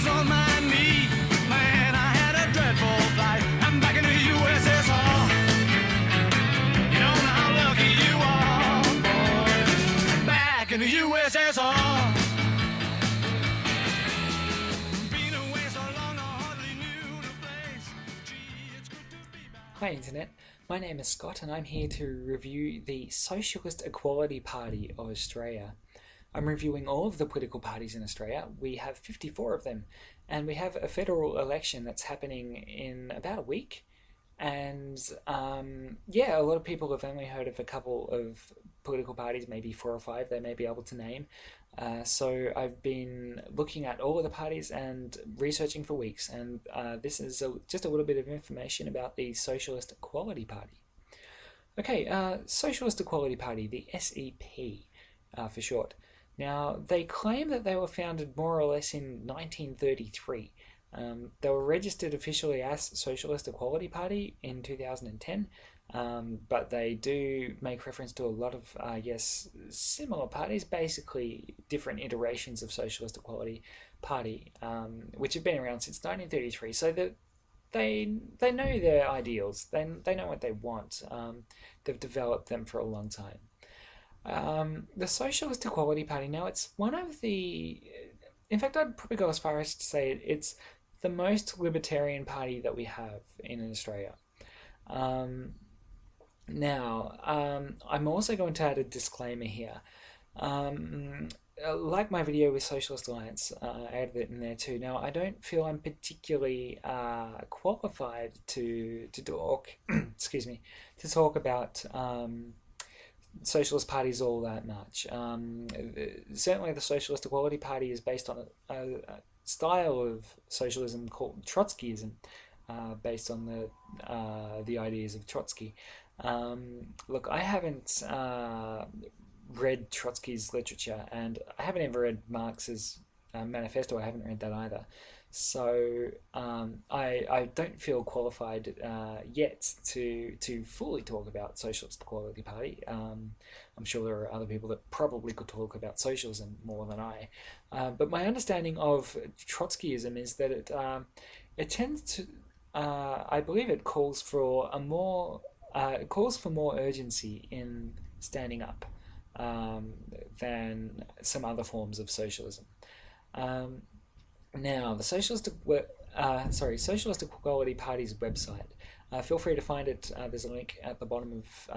was on my knee. Man, I had a dreadful flight. I'm back in the USSR. You don't know how lucky you are, boy. Back in the USSR. Been away so long, I hardly knew the place. Gee, it's good to be back. Hi Internet, my name is Scott and I'm here to review the Socialist Equality Party of Australia. I'm reviewing all of the political parties in Australia. We have 54 of them, and we have a federal election that's happening in about a week. And yeah, a lot of people have only heard of a couple of political parties, maybe 4 or 5 they may be able to name. So I've been looking at all of the parties and researching for weeks, and this is just a little bit of information about the Socialist Equality Party. Okay, Socialist Equality Party, the SEP for short. Now, they claim that they were founded more or less in 1933. They were registered officially as Socialist Equality Party in 2010, but they do make reference to a lot of, yes, similar parties, basically different iterations of Socialist Equality Party, which have been around since 1933. So that they know their ideals, they know what they want. They've developed them for a long time. The Socialist Equality Party, now it's one of the, in fact I'd probably go as far as to say it's the most libertarian party that we have in Australia. Now, I'm also going to add a disclaimer here. Like my video with Socialist Alliance, I added it in there too. Now, I don't feel I'm particularly qualified to talk, excuse me, to talk about socialist parties all that much. Certainly the Socialist Equality Party is based on a style of socialism called Trotskyism, based on the ideas of Trotsky. Look, I haven't read Trotsky's literature, and I haven't ever read Marx's manifesto. I haven't read that either. So I don't feel qualified yet to fully talk about Socialist Equality Party. I'm sure there are other people that probably could talk about socialism more than I. But my understanding of Trotskyism is that it tends to, I believe it calls for more urgency in standing up than some other forms of socialism. Now, the Socialist Equality Party's website. Feel free to find it. There's a link at the bottom of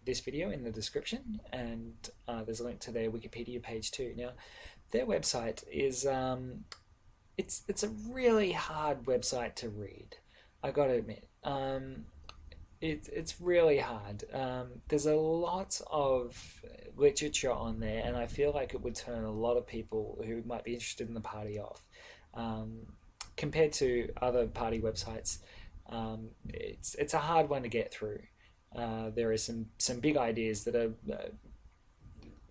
this video in the description, and there's a link to their Wikipedia page too. Now, their website is it's a really hard website to read. I got to admit, it's really hard. There's a lot of literature on there, and I feel like it would turn a lot of people who might be interested in the party off. Compared to other party websites, it's a hard one to get through. There are some big ideas that are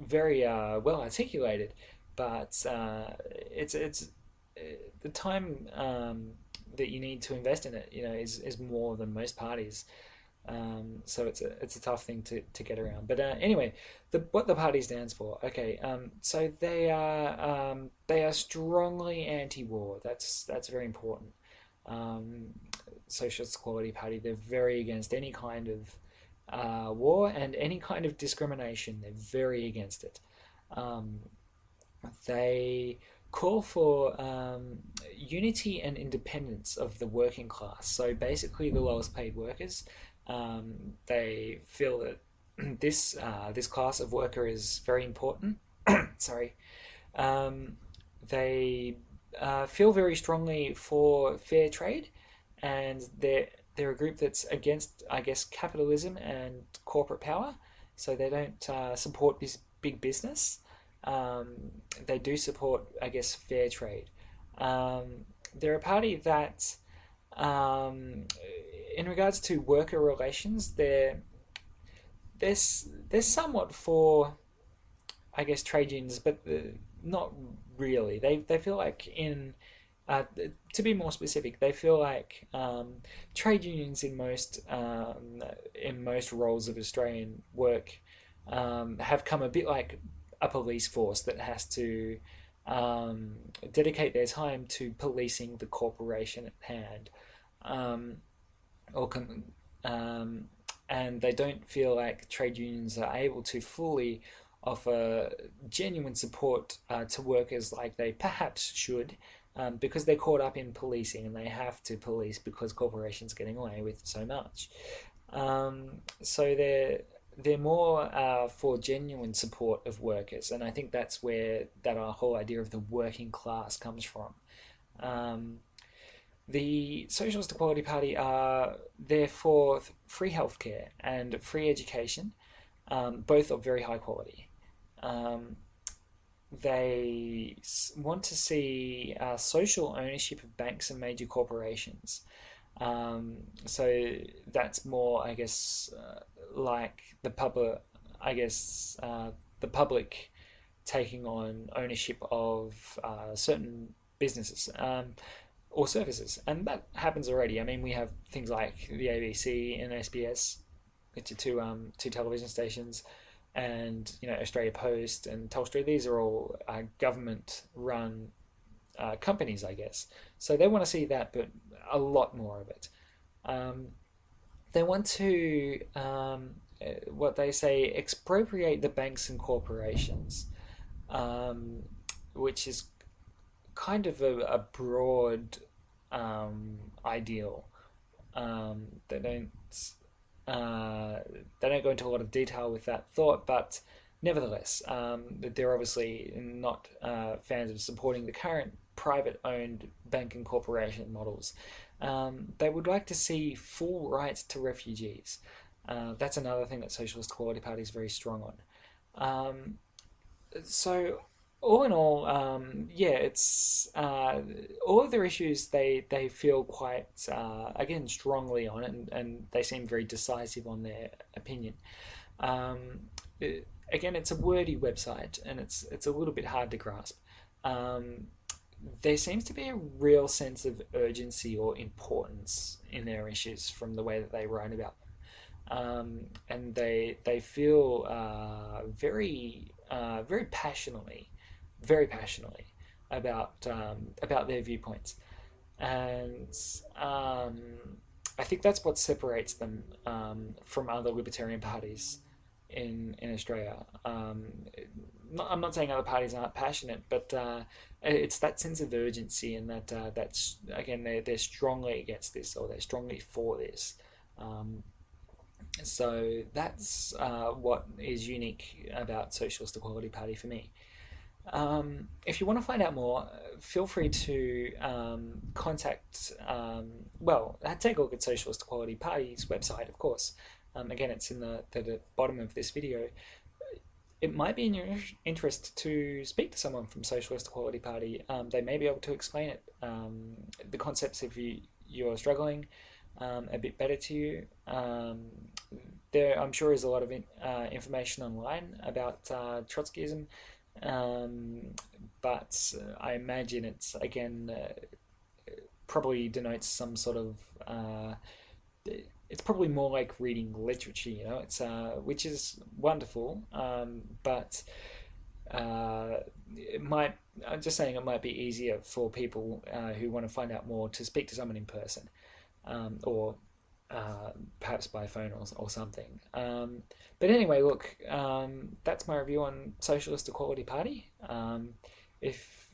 very well articulated, but it's the time that you need to invest in it, is more than most parties. So it's a tough thing to get around. But anyway, what the party stands for. Okay, so they are strongly anti-war. That's very important. Socialist Equality Party. They're very against any kind of war and any kind of discrimination. They're very against it. They call for unity and independence of the working class. So basically, the lowest paid workers. They feel that this class of worker is very important. Sorry. They feel very strongly for fair trade, and they're a group that's against, I guess, capitalism and corporate power. So they don't support this big business. They do support, I guess, fair trade. They're a party that, in regards to worker relations, they're somewhat for, I guess, trade unions, but not really. They feel like to be more specific, they feel like trade unions in most roles of Australian work have come a bit like a police force that has to dedicate their time to policing the corporation at hand, um, or and they don't feel like trade unions are able to fully offer genuine support to workers like they perhaps should, because they're caught up in policing and they have to police because corporations are getting away with so much. So they're more for genuine support of workers, and I think that's where that our whole idea of the working class comes from. Um, the Socialist Equality Party are there for free healthcare and free education, both of very high quality. Um, they want to see social ownership of banks and major corporations. So that's more, I guess, like the public, the public taking on ownership of certain businesses, or services, and that happens already. I mean, we have things like the ABC and SBS, which are two television stations, and Australia Post and Telstra. These are all government-run companies, I guess. So they want to see that, but a lot more of it. They want to, what they say, expropriate the banks and corporations, which is kind of a broad ideal. They don't go into a lot of detail with that thought, but nevertheless, they're obviously not fans of supporting the current private-owned bank and corporation models. They would like to see full rights to refugees. That's another thing that Socialist Equality Party is very strong on. So all in all, it's all of their issues they feel quite again strongly on, and they seem very decisive on their opinion. Again, it's a wordy website, and it's a little bit hard to grasp. There seems to be a real sense of urgency or importance in their issues from the way that they write about them, and they feel very passionately about their viewpoints, and I think that's what separates them from other libertarian parties in Australia. I'm not saying other parties aren't passionate, but it's that sense of urgency, and that's again they're strongly against this, or they're strongly for this. So that's what is unique about Socialist Equality Party for me. If you want to find out more, feel free to contact, take a look at Socialist Equality Party's website, of course. Again, it's in the bottom of this video. It might be in your interest to speak to someone from Socialist Equality Party. They may be able to explain it, the concepts, if you're struggling, a bit better to you. There, I'm sure, is a lot of information online about Trotskyism, but I imagine it's, again, probably denotes some sort of it's probably more like reading literature, it's which is wonderful, but I'm just saying it might be easier for people who want to find out more to speak to someone in person, or perhaps by phone or something. But anyway, look, that's my review on Socialist Equality Party. If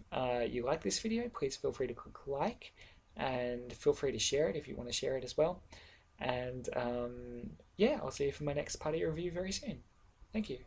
you like this video, please feel free to click like, and feel free to share it if you want to share it as well. And I'll see you for my next party review very soon. Thank you.